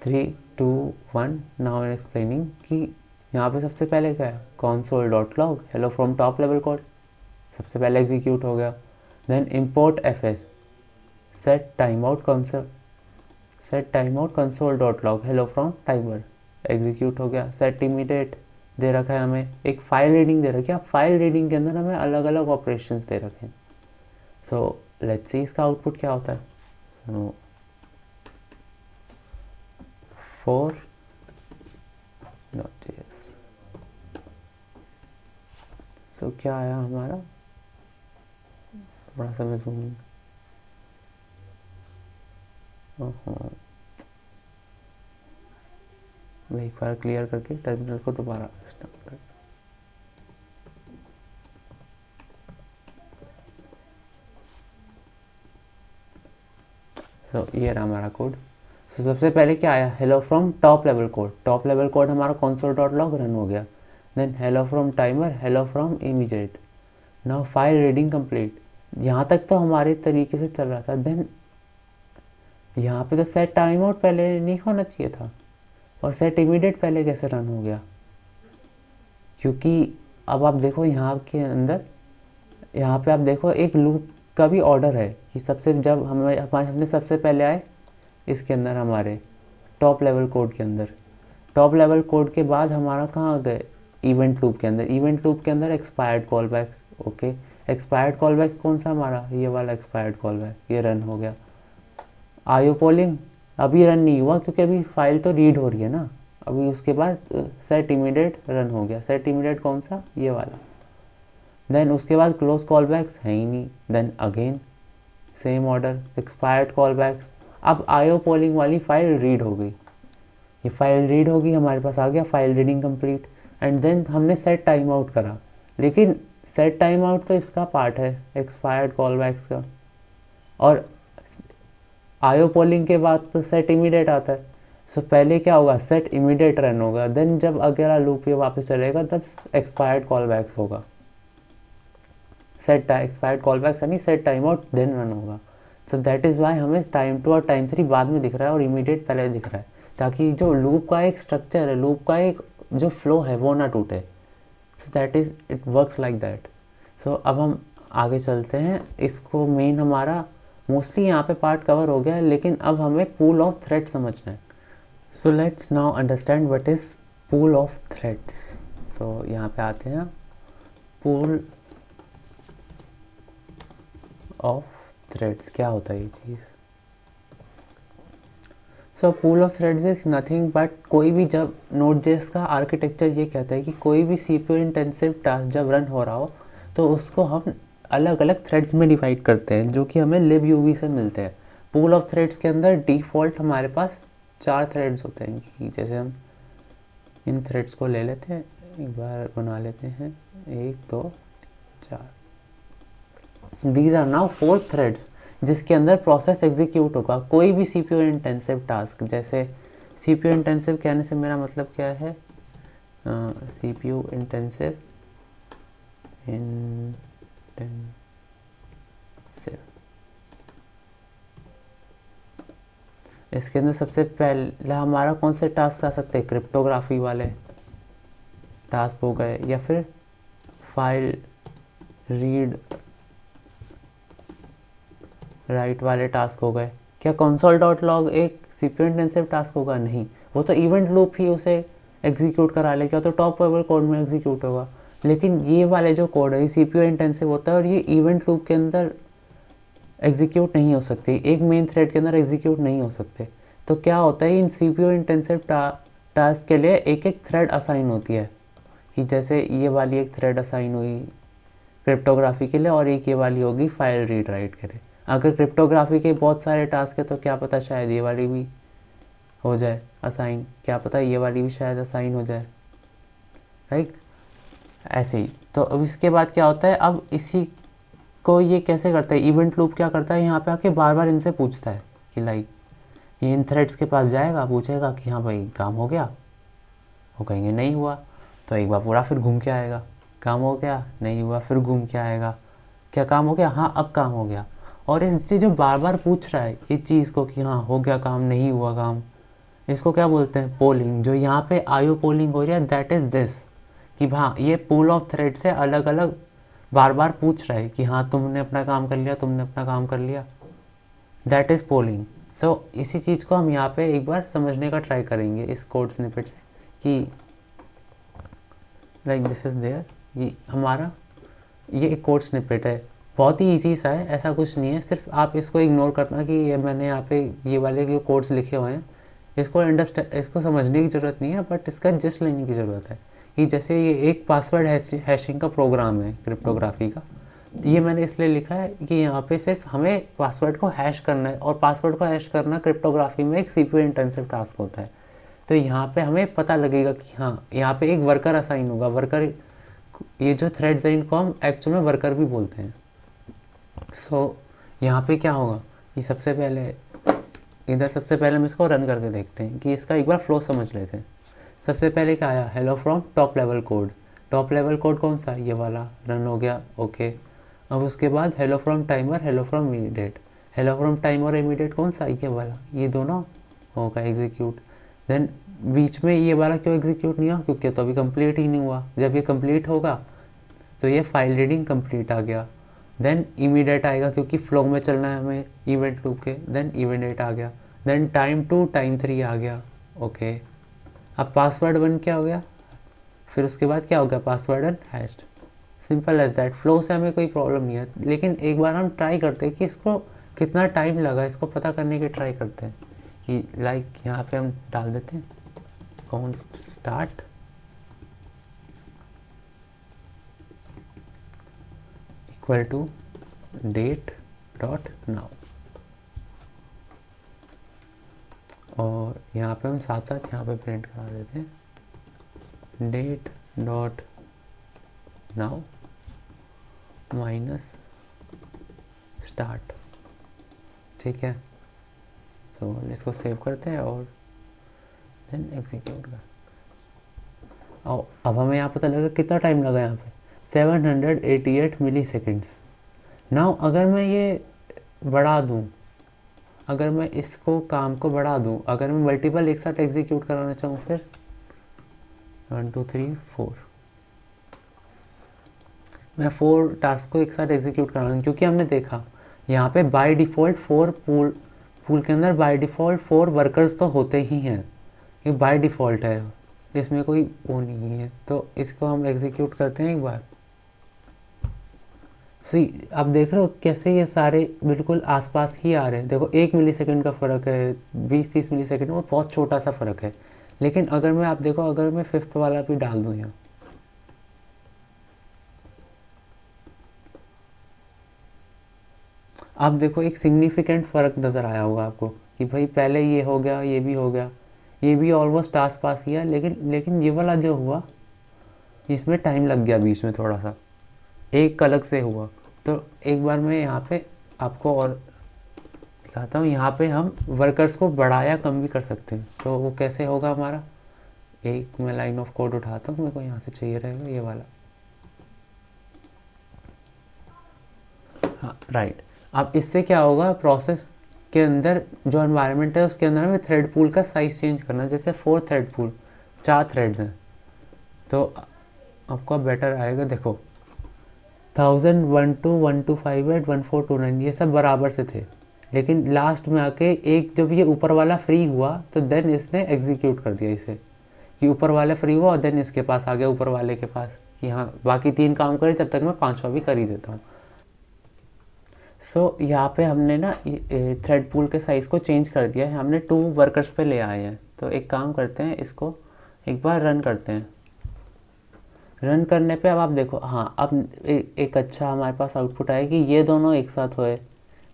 3, 2, 1 नाउ आई एक्सप्लेनिंग कि यहाँ पे सबसे पहले क्या है, console.log hello from top level code सबसे पहले एग्जीक्यूट हो गया। Then import fs set time out console.log hello from timer execute हो गया। सेट इमीडिएट दे रखा है हमें, एक फाइल रीडिंग दे रखी है। फाइल रीडिंग के अंदर हमें अलग अलग ऑपरेशंस दे रखे हैं। सो लेट्स सी इसका आउटपुट क्या होता है। 4 Node.js। सो क्या आया हमारा, थोड़ा सा मैं जूम, मैं एक बार क्लियर करके टर्मिनल को दोबारा स्टार्ट कर। सो ये रहा हमारा कोड। सो सबसे पहले क्या आया, hello from top level code. Top level code हमारा console.log रन हो गया। Then hello from timer, hello from immediate, now file reading complete. यहाँ तक तो हमारे तरीके से चल रहा था। देन यहाँ पे तो सेट टाइम आउट पहले नहीं होना चाहिए था, और सेट इमीडिएट पहले कैसे रन हो गया? क्योंकि अब आप देखो यहाँ के अंदर, यहाँ पे आप देखो एक लूप का भी ऑर्डर है कि सबसे जब हमने सबसे पहले आए इसके अंदर, हमारे टॉप लेवल कोड के अंदर, टॉप लेवल कोड के बाद हमारा कहाँ आ गए, इवेंट लूप के अंदर। इवेंट लूप के अंदर expired callbacks, okay, expired callbacks कौन सा हमारा, ये वाला एक्सपायर्ड कॉल बैक, ये रन हो गया। आयो पोलिंग अभी रन नहीं हुआ क्योंकि अभी फाइल तो रीड हो रही है ना। अभी उसके बाद सेट इमीडिएट रन हो गया। सेट इमीडिएट कौन सा, ये वाला। देन उसके बाद क्लोज कॉल बैक्स है ही नहीं। Then again same order, expired callbacks. अब आयो पोलिंग वाली फाइल रीड हो गई, ये फाइल रीड होगी, हमारे पास आ गया file reading complete. And then हमने सेट टाइम आउट करा, लेकिन सेट टाइम आउट तो इसका पार्ट है एक्सपायर्ड कॉल बैक्स का, और आयो पोलिंग के बाद तो सेट इमीडिएट आता है। सो पहले क्या होगा, सेट इमीडिएट रन होगा। देन जब अगला लूप ये वापस चलेगा तब एक्सपायर्ड कॉल बैक्स होगा। सेट एक्सपायर्ड कॉल बैक्स यानी set time out then run होगा। सो दैट इज़ वाई हमें टाइम 2 और टाइम 3 बाद में दिख रहा है और इमीडिएट पहले दिख रहा है, ताकि जो लूप का एक स्ट्रक्चर है, लूप का एक जो फ्लो है वो ना टूटे। So that is it works like that. So अब हम आगे चलते हैं। इसको मेन हमारा मोस्टली यहाँ पे पार्ट कवर हो गया है, लेकिन अब हमें पूल ऑफ थ्रेड समझना है। So let's now understand what is pool of threads. So यहाँ पे आते हैं, पूल ऑफ थ्रेड्स क्या होता है ये चीज़। So pool of threads is nothing but कोई भी जब Node.js का आर्किटेक्चर ये कहता है कि कोई भी CPU इंटेंसिव टास्क जब रन हो रहा हो तो उसको हम अलग अलग थ्रेड्स में डिवाइड करते हैं, जो कि हमें libuv से मिलते हैं। पूल ऑफ थ्रेड्स के अंदर डिफ़ॉल्ट हमारे पास 4 थ्रेड्स होते हैं, कि जैसे हम इन थ्रेड्स को ले लेते हैं, एक बार बना लेते हैं, 1 2 4। दीज आर नाउ 4 थ्रेड्स जिसके अंदर प्रोसेस एग्जीक्यूट होगा कोई भी CPU इंटेंसिव टास्क। जैसे CPU इंटेंसिव कहने से मेरा मतलब क्या है, CPU इंटेंसिव इसके अंदर सबसे पहला हमारा कौन से टास्क आ सकते हैं, क्रिप्टोग्राफी वाले टास्क हो गए, या फिर फाइल रीड राइट वाले टास्क हो गए। क्या console.log एक CPU इंटेंसिव टास्क होगा? नहीं, वो तो इवेंट लूप ही उसे एग्जीक्यूट करा लेगा, तो टॉप लेवल कोड में एग्जीक्यूट होगा। लेकिन ये वाले जो कोड है ये CPU इंटेंसिव होता है और ये इवेंट लूप के अंदर एग्जीक्यूट नहीं हो सकती, एक मेन थ्रेड के अंदर एग्जीक्यूट नहीं हो सकते। तो क्या होता है, इन CPU इंटेंसिव टास्क के लिए एक एक थ्रेड असाइन होती है, कि जैसे ये वाली एक थ्रेड असाइन हुई क्रिप्टोग्राफी के लिए और एक ये वाली होगी फाइल रीड राइट के लिए। अगर क्रिप्टोग्राफी के बहुत सारे टास्क है तो क्या पता शायद ये वाली भी हो जाए असाइन, क्या पता ये वाली भी शायद असाइन हो जाए, राइट। ऐसे ही तो अब इसके बाद क्या होता है, अब इसी को ये कैसे करता है, इवेंट लूप क्या करता है, यहाँ पे आके बार बार इनसे पूछता है कि लाइक ये इन थ्रेड्स के पास जाएगा, पूछेगा कि हाँ भाई काम हो गया, वो कहेंगे नहीं हुआ, तो एक बार पूरा फिर घूम के आएगा, काम हो गया, नहीं हुआ, फिर घूम के आएगा, क्या काम हो गया, हाँ अब काम हो गया। और इस जो बार बार पूछ रहा है इस चीज़ को कि हाँ हो गया काम, नहीं हुआ काम, इसको क्या बोलते हैं, पोलिंग। जो यहाँ पे आयो पोलिंग हो रही है दैट इज़ दिस, कि हाँ ये पूल ऑफ थ्रेड से अलग अलग बार बार पूछ रहा है कि हाँ तुमने अपना काम कर लिया, तुमने अपना काम कर लिया, दैट इज़ पोलिंग। सो इसी चीज़ को हम यहाँ पे एक बार समझने का ट्राई करेंगे इस कोड स्निपेट से, कि लाइक दिस इज़ देयर, ये हमारा ये एक कोड स्निपेट है, बहुत ही इजी सा है, ऐसा कुछ नहीं है। सिर्फ आप इसको इग्नोर करना कि ये मैंने यहाँ पे ये वाले जो कोड्स लिखे हुए हैं इसको समझने की ज़रूरत नहीं है, बट इसका जस्ट लेने की ज़रूरत है। कि जैसे ये एक पासवर्ड हैशिंग का प्रोग्राम है क्रिप्टोग्राफी का, ये मैंने इसलिए लिखा है कि यहाँ पे सिर्फ हमें पासवर्ड को हैश करना है, और पासवर्ड को हैश करना क्रिप्टोग्राफी में एक CPU इंटेंसिव टास्क होता है। तो यहाँ पे हमें पता लगेगा कि हाँ यहाँ पे एक वर्कर असाइन होगा, वर्कर, ये जो थ्रेड्स हैं इनको हम एक्चुअल में वर्कर भी बोलते हैं। सो यहाँ पे क्या होगा, ये सबसे पहले हम इसको रन करके देखते हैं कि इसका एक बार फ्लो समझ लेते हैं। सबसे पहले क्या आया, hello from top level code. Top level code कौन सा, ये वाला, रन हो गया, ओके। अब उसके बाद hello from timer, hello from immediate. Hello from timer और इमीडिएट कौन सा, ये वाला, ये दोनों होगा एग्जीक्यूट। देन बीच में ये वाला क्यों एग्जीक्यूट नहीं हुआ, क्योंकि तो अभी कंप्लीट ही नहीं हुआ, जब ये कंप्लीट होगा तो ये फाइल रीडिंग कंप्लीट आ गया। देन इमीडिएट आएगा क्योंकि फ्लो में चलना है हमें इवेंट लूप के, देन इमीडिएट आ गया। देन टाइम 2 टाइम 3 आ गया, ओके। अब पासवर्ड 1 क्या हो गया, फिर उसके बाद क्या हो गया, password and hashed, simple as that. Flow से हमें कोई प्रॉब्लम नहीं है, लेकिन एक बार हम ट्राई करते हैं कि इसको कितना टाइम लगा, इसको पता करने की ट्राई करते हैं। कि लाइक यहाँ पे हम डाल देते हैं const start equal to date dot now, और यहाँ पे हम साथ साथ यहाँ पे प्रिंट करा देते हैं date dot now minus start, ठीक है। तो इसको सेव करते हैं और देन एग्जीक्यूट कर, और अब हमें यहाँ पता लगा कितना टाइम लगा, यहाँ पे 788 मिली सेकेंड्स। नाउ अगर मैं ये बढ़ा दूँ, अगर मैं इसको काम को बढ़ा दूँ, अगर मैं मल्टीपल एक साथ एग्जीक्यूट कराना चाहूँ, फिर 1 2 3 4 मैं 4 टास्क को एक साथ एग्जीक्यूट कराऊँ, क्योंकि हमने देखा यहाँ पे बाय डिफ़ॉल्ट 4 पूल के अंदर बाय डिफ़ॉल्ट 4 वर्कर्स तो होते ही हैं, ये बाय डिफ़ॉल्ट है, इसमें कोई वो नहीं है। तो इसको हम एग्जीक्यूट करते हैं एक बार। सी आप देख रहे हो कैसे ये सारे बिल्कुल आसपास ही आ रहे हैं। देखो 1 मिलीसेकंड का फ़र्क है, 20-30 मिलीसेकंड, वो बहुत छोटा सा फ़र्क है। लेकिन अगर मैं आप देखो, अगर मैं फिफ्थ वाला भी डाल दूँ यहाँ, आप देखो एक सिग्निफिकेंट फ़र्क नज़र आया होगा आपको कि भाई पहले ये हो गया, ये भी हो गया, ये भी ऑलमोस्ट आस पास ही है, लेकिन ये वाला जो हुआ इसमें टाइम लग गया बीच में थोड़ा सा, एक अलग से हुआ। तो एक बार मैं यहाँ पे आपको और दिखाता हूँ। यहाँ पे हम वर्कर्स को बढ़ाया कम भी कर सकते हैं। तो वो कैसे होगा हमारा, एक मैं लाइन ऑफ कोड उठाता हूँ, मेरे को यहाँ से चाहिए रहेगा ये वाला। हाँ राइट। अब इससे क्या होगा, प्रोसेस के अंदर जो एनवायरनमेंट है उसके अंदर हमें थ्रेड पूल का साइज़ चेंज करना है। जैसे 4 थ्रेड पूल, 4 थ्रेड्स हैं, तो आपको बेटर आएगा। देखो 1000, 12, 1258, 1429 ये सब बराबर से थे, लेकिन लास्ट में आके एक जब ये ऊपर वाला फ्री हुआ तो देन इसने एग्जीक्यूट कर दिया इसे, कि ऊपर वाला फ्री हुआ और देन इसके पास आ गया, ऊपर वाले के पास, कि हाँ बाकी 3 काम करे तब तक मैं 5वां भी कर ही देता हूँ। सो यहाँ पे हमने ना थ्रेड पूल के साइज़ को चेंज कर दिया है, हमने 2 वर्कर्स पे ले आए हैं। तो एक काम करते हैं, इसको एक बार रन करते हैं। रन करने पे अब आप देखो, हाँ अब एक अच्छा हमारे पास आउटपुट आया कि ये दोनों एक साथ हुए,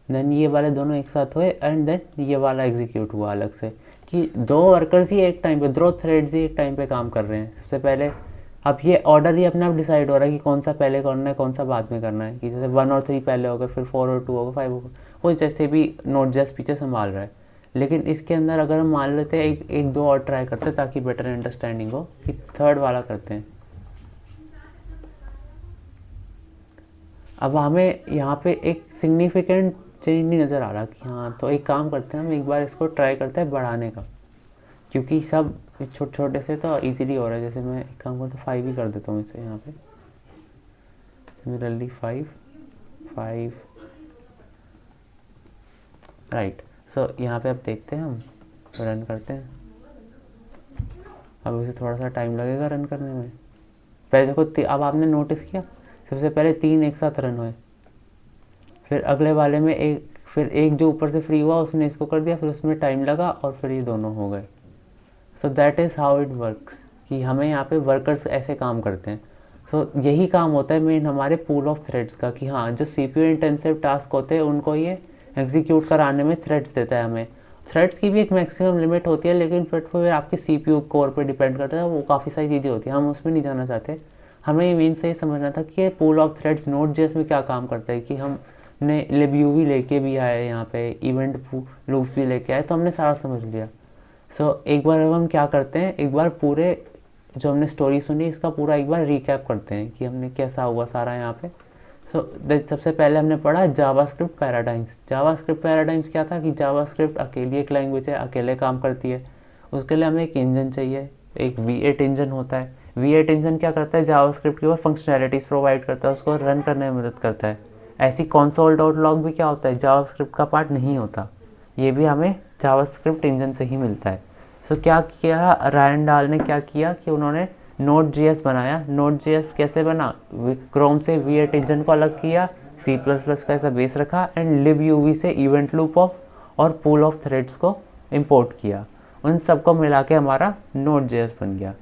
देन ये वाले दोनों एक साथ हुए, एंड देन ये वाला एग्जीक्यूट हुआ अलग से, कि 2 वर्कर्स ही एक टाइम पे, 2 थ्रेड्स ही एक टाइम पे काम कर रहे हैं। सबसे पहले अब ये ऑर्डर ही अपने आप डिसाइड हो रहा है कि कौन सा पहले करना है, कौन सा बाद में करना है, कि जैसे 1 और 3 पहले हो गए, फिर 4 और 2 हो गए, 5 हो गए, वो जैसे भी Node.js पीछे संभाल रहा है। लेकिन इसके अंदर अगर हम मान लेते हैं एक दो और ट्राई करते हैं ताकि बेटर अंडरस्टैंडिंग हो, कि थर्ड वाला करते हैं। अब हमें यहाँ पे एक सिग्निफिकेंट चेंज नहीं नज़र आ रहा कि हाँ, तो एक काम करते हैं, हम एक बार इसको ट्राई करते हैं बढ़ाने का, क्योंकि सब छोटे छोटे से तो इजीली हो रहा है। जैसे मैं एक काम करता हूँ, 5 ही कर देता हूँ इसे यहाँ पे, सिमिलरली 5 5 राइट। सो यहाँ पे अब देखते हैं, हम रन करते हैं। अब इसे थोड़ा सा टाइम लगेगा रन करने में। पहले देखो, अब आपने नोटिस किया सबसे पहले 3 एक साथ रन हुए, फिर अगले वाले में फिर एक जो ऊपर से फ्री हुआ उसने इसको कर दिया, फिर उसमें टाइम लगा और फिर ये दोनों हो गए। सो that is how it works, कि हमें यहाँ पे वर्कर्स ऐसे काम करते हैं। सो यही काम होता है मेन हमारे पूल ऑफ थ्रेड्स का, कि हाँ जो CPU इंटेंसिव टास्क होते हैं उनको ये एग्जीक्यूट कराने में थ्रेड्स देता है हमें। थ्रेड्स की भी एक मैक्सिमम लिमिट होती है, लेकिन फिर आपकी CPU कोर पर डिपेंड करता है, वो काफ़ी सारी चीज़ें होती हैं, हम उसमें नहीं जाना चाहते। हमें मेन से ये समझना था कि ये पूल ऑफ थ्रेड्स Node.js में क्या काम करता है, कि हमने libuv लेके भी आए, यहाँ पे इवेंट लूप्स भी लेके आए, तो हमने सारा समझ लिया। एक बार अब हम क्या करते हैं, एक बार पूरे जो हमने स्टोरी सुनी इसका पूरा एक बार रिकैप करते हैं कि हमने कैसा हुआ सारा यहाँ पे। सबसे पहले हमने पढ़ा जावास्क्रिप्ट पैराडाइम्स। जावास्क्रिप्ट पैराडाइम्स क्या था, कि जावास्क्रिप्ट अकेली एक लैंग्वेज है, अकेले काम करती है, उसके लिए हमें एक इंजन चाहिए, एक V8 इंजन होता है। V8 इंजन क्या करता है, जावास्क्रिप्ट के ऊपर फंक्शनैलिटीज़ प्रोवाइड करता है, उसको रन करने में मदद करता है। ऐसी console.log भी क्या होता है, जावास्क्रिप्ट का पार्ट नहीं होता, ये भी हमें जावास्क्रिप्ट इंजन से ही मिलता है। क्या किया रायन डाल ने, क्या किया कि उन्होंने Node.js बनाया। Node.js कैसे बना, क्रोम से V8 इंजन को अलग किया, C++ का ऐसा बेस रखा, एंड libuv से इवेंट लूप ऑफ और पूल ऑफ थ्रेड्स को इंपोर्ट किया। उन सबको मिला के हमारा Node.js बन गया।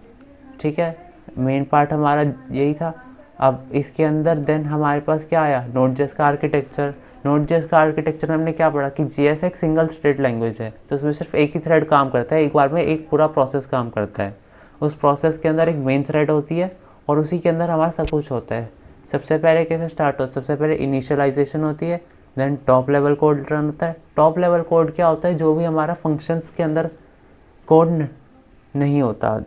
ठीक है, मेन पार्ट हमारा यही था। अब इसके अंदर देन हमारे पास क्या आया, Node.js का आर्किटेक्चर। Node.js का आर्किटेक्चर में हमने क्या पढ़ा कि JS एक सिंगल थ्रेड लैंग्वेज है, तो उसमें सिर्फ एक ही थ्रेड काम करता है, एक बार में एक पूरा प्रोसेस काम करता है। उस प्रोसेस के अंदर एक मेन थ्रेड होती है और उसी के अंदर हमारा सब कुछ होता है। सबसे पहले कैसे स्टार्ट होता है, सबसे पहले इनिशियलाइजेशन होती है, then top level code run होता है। टॉप लेवल कोड क्या होता है, जो भी हमारा फंक्शंस के अंदर कोड नहीं होता,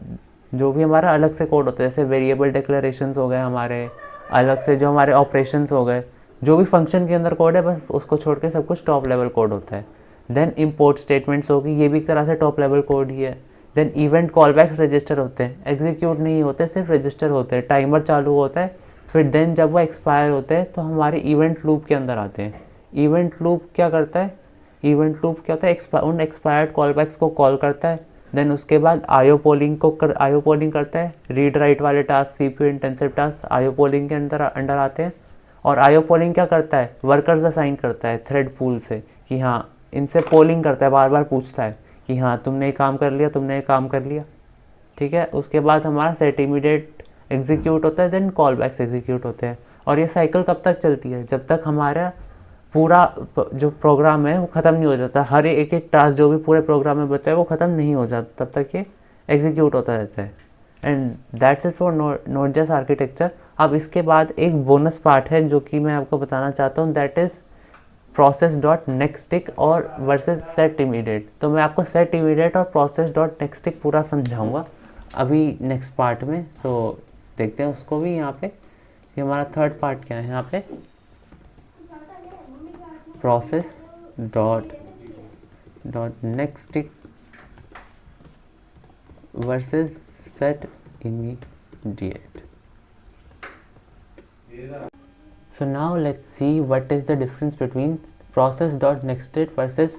जो भी हमारा अलग से कोड होता है, जैसे वेरिएबल डिक्लेरेशंस हो गए हमारे, अलग से जो हमारे ऑपरेशंस हो गए, जो भी फंक्शन के अंदर कोड है बस उसको छोड़ के सब कुछ टॉप लेवल कोड होता है। देन इंपोर्ट स्टेटमेंट्स होगी, ये भी एक तरह से टॉप लेवल कोड ही है। देन इवेंट कॉलबैक्स रजिस्टर होते हैं, एग्जीक्यूट नहीं होते, सिर्फ रजिस्टर होते हैं, टाइमर चालू होता है, फिर देन जब वो एक्सपायर होते हैं तो हमारे इवेंट लूप के अंदर आते हैं। इवेंट लूप क्या करता है, इवेंट लूप क्या होता है, उन एक्सपायर्ड कॉलबैक्स को कॉल करता है, देन उसके बाद आईओ पोलिंग करता है। रीड राइट वाले task, CPU intensive task IO polling के अंदर आते हैं, और आईओ पोलिंग क्या करता है, वर्कर्स असाइन करता है थ्रेड पूल से कि हाँ, इनसे पोलिंग करता है, बार बार पूछता है कि हाँ तुमने ये काम कर लिया, तुमने ये काम कर लिया, ठीक है। उसके बाद हमारा सेट इमीडिएट एग्जीक्यूट होता है, देन कॉल बैक्स एग्जीक्यूट होते हैं। और ये साइकिल कब तक चलती है, जब तक हमारा पूरा जो प्रोग्राम है वो ख़त्म नहीं हो जाता, हर एक एक टास्क जो भी पूरे प्रोग्राम में बचा है वो ख़त्म नहीं हो जाता, तब तक ये एग्जीक्यूट होता रहता है। And that's it for Node.js architecture. अब इसके बाद एक बोनस पार्ट है जो कि मैं आपको बताना चाहता हूँ, that is process dot next tick और वर्सेस सेट इमीडिएट। तो मैं आपको सेट इमीडिएट और प्रोसेस डॉट नेक्स्ट टिक पूरा समझाऊंगा अभी नेक्स्ट पार्ट में। सो देखते हैं उसको भी यहाँ पे, ये हमारा थर्ड पार्ट क्या है यहाँ पे, process dot next tick versus set immediate. So now let's see what is the difference between process.nextState versus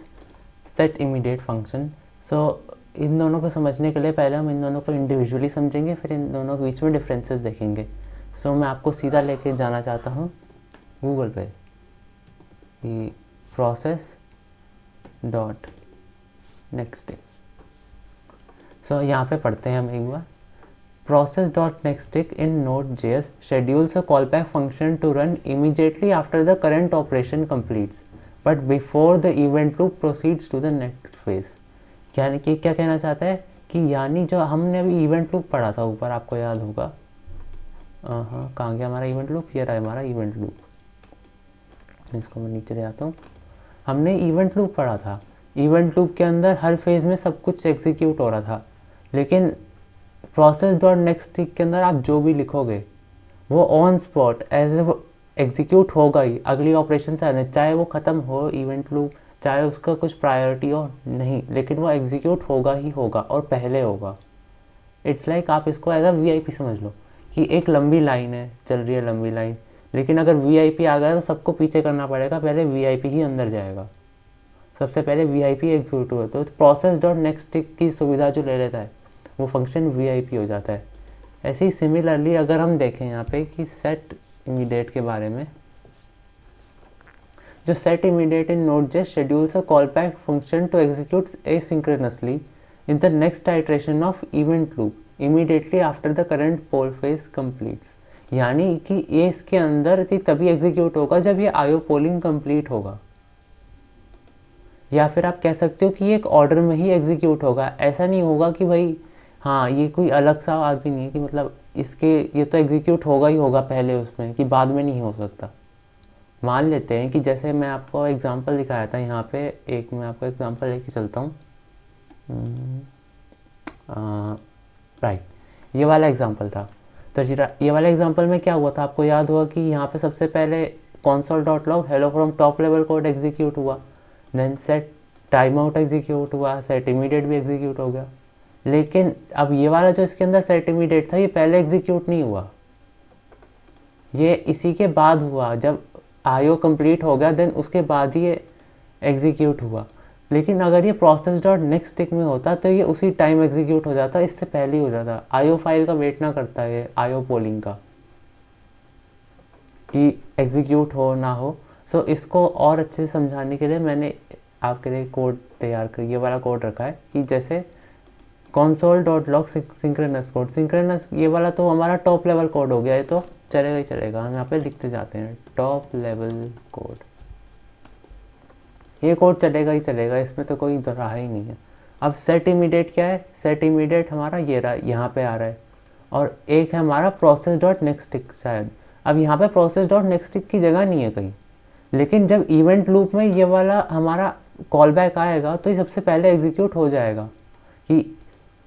setImmediate function. So इन दोनों को समझने के लिए पहले हम इन दोनों को इंडिविजुअली समझेंगे, फिर इन दोनों के बीच में डिफरेंसेस देखेंगे। सो मैं आपको सीधा लेके जाना चाहता हूँ गूगल पे, कि प्रोसेस डॉट नेक्स्ट। सो यहाँ पे पढ़ते हैं हम एक बार। Process.nextTick in Node.js schedules a callback function to run immediately after the current operation completes, but before the event loop proceeds to the next phase. यानी कि क्या कहना चाहता है कि यानी जो हमने अभी इवेंट लूप पढ़ा था ऊपर, आपको याद होगा, हाँ कहाँ गया हमारा इवेंट लूप, ये रहा हमारा इवेंट लूप। इसको मैं नीचे ले आता हूँ। हमने इवेंट लूप पढ़ा था, इवेंट लूप के अंदर हर फेज़ में सब कुछ एग्जीक्यूट हो रहा था, लेकिन प्रोसेस डॉट नेक्स्ट टिक के अंदर आप जो भी लिखोगे वो ऑन स्पॉट एज एग्जीक्यूट होगा ही अगली ऑपरेशन से आने, चाहे वो ख़त्म हो इवेंट लूप, चाहे उसका कुछ प्रायोरिटी हो नहीं, लेकिन वो एग्जीक्यूट होगा ही होगा और पहले होगा। इट्स लाइक आप इसको एज अ वीआईपी समझ लो कि एक लंबी लाइन है, चल रही है लंबी लाइन, लेकिन अगर वीआईपी आ गया तो सबको पीछे करना पड़ेगा, पहले वीआईपी ही अंदर जाएगा, सबसे पहले वीआईपी एग्जीक्यूट हुआ। तो प्रोसेस डॉट नेक्स्ट टिक की सुविधा जो ले लेता है वो फंक्शन वीआईपी हो जाता है। ऐसे ही सिमिलरली अगर हम देखें यहाँ पे कि सेट इमीडिएट के बारे में, जो set immediate in Node.js schedules a callback function to execute asynchronously in the next iteration of event loop immediately after the current poll phase completes. यानी कि ये इसके अंदर तभी एग्जीक्यूट होगा जब ये आईओ पोलिंग कंप्लीट होगा, या फिर आप कह सकते हो कि ये एक ऑर्डर में ही एग्जीक्यूट होगा। ऐसा नहीं होगा कि भाई हाँ ये कोई अलग सा आदमी नहीं है कि मतलब इसके ये तो एग्जीक्यूट होगा ही होगा पहले उसमें, कि बाद में नहीं हो सकता। मान लेते हैं कि जैसे मैं आपको एग्जांपल दिखाया था यहाँ पे, एक मैं आपको एग्जांपल लेके चलता हूँ, राइट, ये वाला एग्जांपल था। तो ये वाला एग्जांपल में क्या हुआ था, आपको याद होगा कि यहाँ पे सबसे पहले console.log hello from top level code execute हुआ, then set time out execute हुआ, सेट इमीडिएट भी एग्जीक्यूट हो गया। लेकिन अब ये वाला जो इसके अंदर सेट इमीडिएट था ये पहले एग्जीक्यूट नहीं हुआ, ये इसी के बाद हुआ, जब आईओ कंप्लीट हो गया देन उसके बाद ही ये एग्जीक्यूट हुआ। लेकिन अगर ये प्रोसेस डॉट नेक्स्ट टिक में होता तो ये उसी टाइम एग्जीक्यूट हो जाता, इससे पहले ही हो जाता। आईओ फाइल का वेट ना करता है आईओ पोलिंग का कि एग्जीक्यूट हो ना हो। सो इसको और अच्छे से समझाने के लिए मैंने आपके लिए कोड तैयार कर ये वाला कोड रखा है कि जैसे console.log सिंक्रोनस कोड, सिंक्रोनस ये वाला तो हमारा टॉप लेवल कोड हो गया, ये तो चलेगा ही चलेगा, हम यहाँ पे लिखते जाते हैं टॉप लेवल कोड, ये कोड चलेगा ही चलेगा, इसमें तो कोई राह ही नहीं है। अब सेट इमीडिएट क्या है, सेट इमीडिएट हमारा ये रहा, यहाँ पे आ रहा है, और एक है हमारा प्रोसेस डॉट नेक्स्ट टिक शायद। अब यहाँ पे प्रोसेस डॉट नेक्स्ट टिक की जगह नहीं है कहीं, लेकिन जब इवेंट लूप में ये वाला हमारा कॉल बैक आएगा तो ये सबसे पहले एग्जीक्यूट हो जाएगा कि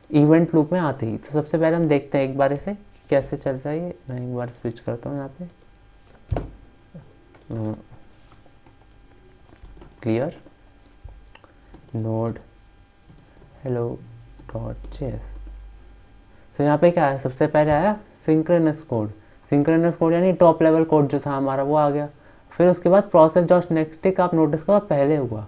इवेंट लूप में आते ही। तो सबसे पहले हम देखते हैं एक बार इसे कैसे चल रहा है ये, मैं एक बार स्विच करता हूँ यहाँ पे, clear node hello dot JS. तो यहाँ पे क्या है, सबसे पहले आया सिंक्रोनस कोड, सिंक्रोनस कोड यानी टॉप लेवल कोड जो था हमारा वो आ गया। फिर उसके बाद प्रोसेस डॉट नेक्स्ट टिक आप नोटिस करो पहले हुआ,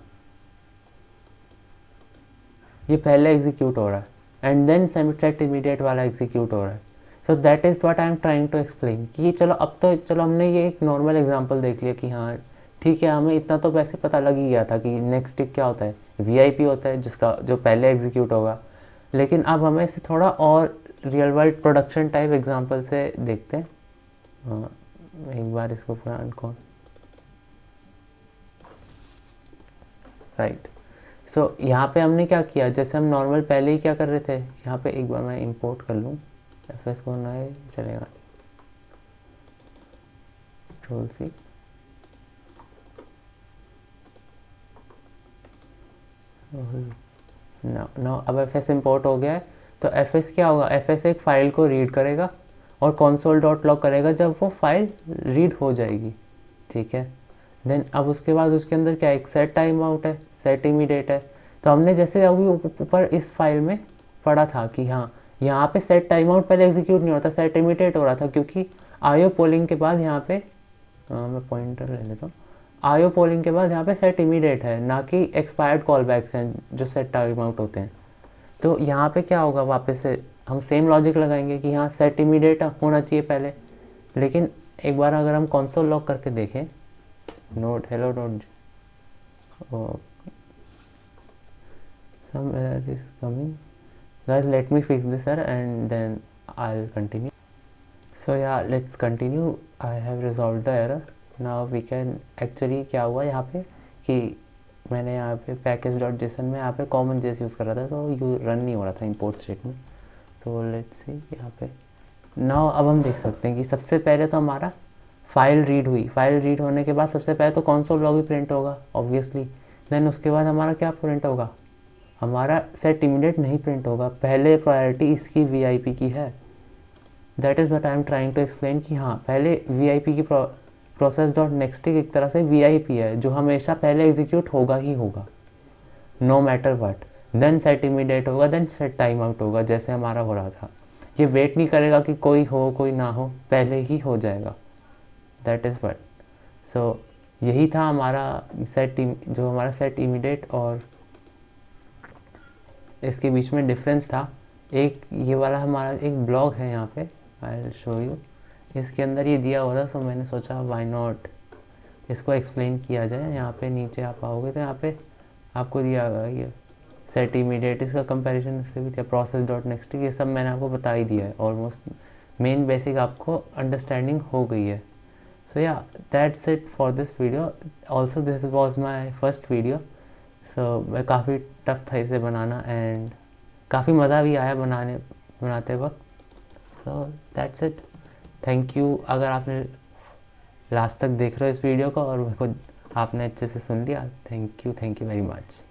ये पहले एग्जीक्यूट हो रहा है, एंड देन सेट इमीडिएट वाला एग्जीक्यूट हो रहा है। So that is what I am trying to explain कि चलो अब तो चलो हमने ये एक नॉर्मल एग्जांपल देख लिया कि हाँ ठीक है, हमें इतना तो वैसे पता लग ही गया था कि नेक्स्ट स्टिक क्या होता है, वीआईपी होता है जिसका जो पहले एग्जीक्यूट होगा। लेकिन अब हमें इसे थोड़ा और real world production type example से देखते हैं। हाँ, एक बार इसको पूरा अनकॉन राइट। सो यहाँ पे हमने क्या किया, जैसे हम नॉर्मल पहले ही क्या कर रहे थे, यहाँ पे एक बार मैं इंपोर्ट कर लूँ, एफ को ना चलेगा, कंट्रोल सी, नो अब एफ एस इम्पोर्ट हो गया है। तो एफ एस क्या होगा, एफ एस एक फ़ाइल को रीड करेगा और console डॉट लॉग करेगा जब वो फाइल रीड हो जाएगी, ठीक है। देन अब उसके बाद उसके अंदर क्या, एक सेट टाइम आउट है, सेट इमीडिएट है। तो हमने जैसे अभी ऊपर इस फाइल में पढ़ा था कि हाँ यहाँ पे सेट टाइम आउट पहले एग्जीक्यूट नहीं होता, सेट इमीडिएट हो रहा था, क्योंकि आईओ पोलिंग के बाद यहाँ पे मैं पॉइंटर ले लेता हूँ, आईओ पोलिंग के बाद यहाँ पे सेट इमीडिएट है, ना कि एक्सपायर्ड कॉल बैक्स हैं जो सेट टाइम आउट होते हैं। तो यहाँ पे क्या होगा, वापस से हम सेम लॉजिक लगाएंगे कि यहाँ सेट इमीडिएट होना चाहिए पहले। लेकिन एक बार अगर हम कंसोल लॉग करके देखें, node hello node, some error is coming, guys let me fix this error and then I'll continue. So yeah, let's continue. I have resolved the error. Now we can actually, क्या हुआ यहाँ पे कि मैंने यहाँ पे पैकेज डॉट जेसन में यहाँ पे कॉमन जेस यूज़ कर रहा था, तो यू रन नहीं हो रहा था import statement. So let's see यहाँ पे नाउ अब हम देख सकते हैं कि सबसे पहले तो हमारा फाइल रीड हुई, फाइल रीड होने के बाद सबसे पहले तो कंसोल लॉग ही प्रिंट होगा ऑब्वियसली। देन उसके बाद हमारा क्या प्रिंट होगा, हमारा सेट इमीडिएट नहीं प्रिंट होगा, पहले प्रायोरिटी इसकी वीआईपी की है। That is what I am trying to explain कि हाँ पहले वीआईपी की प्रोसेस डॉट नेक्स्ट एक तरह से वीआईपी है जो हमेशा पहले एग्जीक्यूट होगा ही होगा, no matter what. Then set immediate होगा, देन सेट टाइम आउट होगा, जैसे हमारा हो रहा था। ये वेट नहीं करेगा कि कोई हो कोई ना हो, पहले ही हो जाएगा। That is what. सो यही था हमारा जो हमारा सेट इमीडिएट और इसके बीच में डिफरेंस था। एक ये वाला हमारा एक ब्लॉग है यहाँ पे, आई विल शो यू, इसके अंदर ये दिया हुआ था, सो मैंने सोचा व्हाई नॉट इसको एक्सप्लेन किया जाए। यहाँ पे नीचे आप आओगे तो यहाँ पे आपको दिया गया ये सेट इमीडिएट, इसका कंपैरिजन इससे भी दिया, प्रोसेस डॉट नेक्स्ट, ये सब मैंने आपको बता ही दिया है, ऑलमोस्ट मेन बेसिक आपको अंडरस्टैंडिंग हो गई है। So yeah that's it for this video. Also this was my first video, so मैं काफ़ी टफ था इसे बनाना एंड काफ़ी मज़ा भी आया बनाते वक्त। So that's it, thank you अगर आपने लास्ट तक देख रहे हो इस वीडियो को और मेरे को आपने अच्छे से सुन लिया, थैंक यू वेरी मच।